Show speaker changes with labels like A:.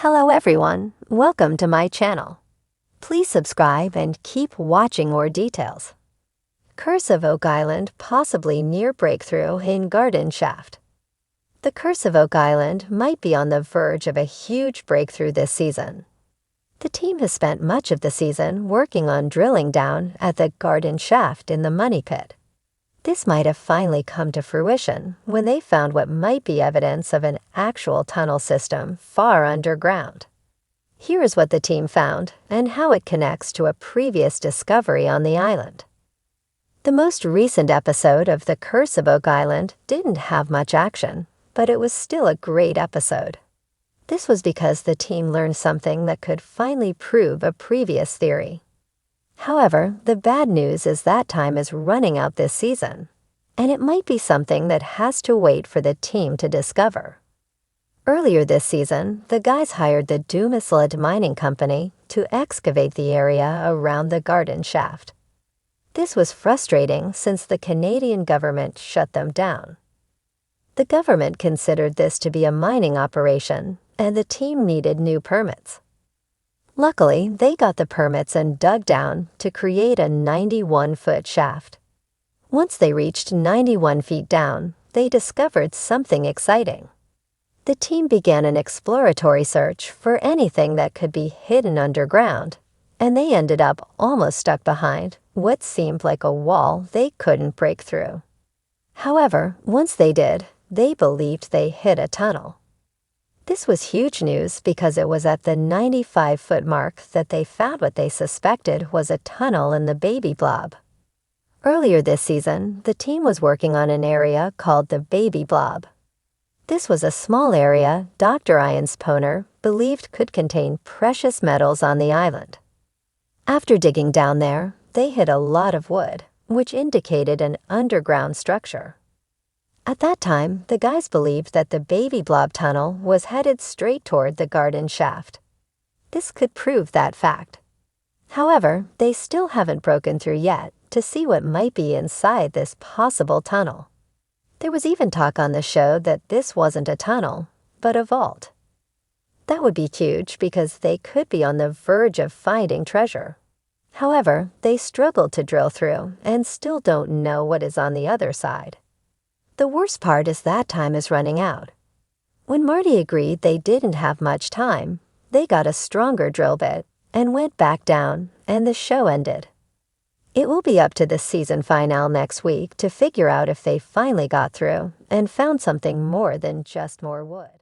A: Hello everyone, welcome to my channel. Please subscribe and keep watching more details. Curse of Oak Island possibly near breakthrough in garden shaft. The Curse of Oak Island might be on the verge of a huge breakthrough this season. The team has spent much of the season working on drilling down at the garden shaft in the money pit. This might have finally come to fruition when they found what might be evidence of an actual tunnel system far underground. Here is what the team found and how it connects to a previous discovery on the island. The most recent episode of The Curse of Oak Island didn't have much action, but it was still a great episode. This was because the team learned something that could finally prove a previous theory. However, the bad news is that time is running out this season, and it might be something that has to wait for the team to discover. Earlier this season, the guys hired the Dumisled Mining Company to excavate the area around the garden shaft. This was frustrating since the Canadian government shut them down. The government considered this to be a mining operation, and the team needed new permits. Luckily, they got the permits and dug down to create a 91-foot shaft. Once they reached 91 feet down, they discovered something exciting. The team began an exploratory search for anything that could be hidden underground, and they ended up almost stuck behind what seemed like a wall they couldn't break through. However, once they did, they believed they hit a tunnel. This was huge news because it was at the 95-foot mark that they found what they suspected was a tunnel in the baby blob. Earlier this season, the team was working on an area called the baby blob. This was a small area Dr. Ian's Poner believed could contain precious metals on the island. After digging down there, they hit a lot of wood, which indicated an underground structure. At that time, the guys believed that the baby blob tunnel was headed straight toward the garden shaft. This could prove that fact. However, they still haven't broken through yet to see what might be inside this possible tunnel. There was even talk on the show that this wasn't a tunnel, but a vault. That would be huge because they could be on the verge of finding treasure. However, they struggled to drill through and still don't know what is on the other side. The worst part is that time is running out. When Marty agreed they didn't have much time, they got a stronger drill bit and went back down, and the show ended. It will be up to the season finale next week to figure out if they finally got through and found something more than just more wood.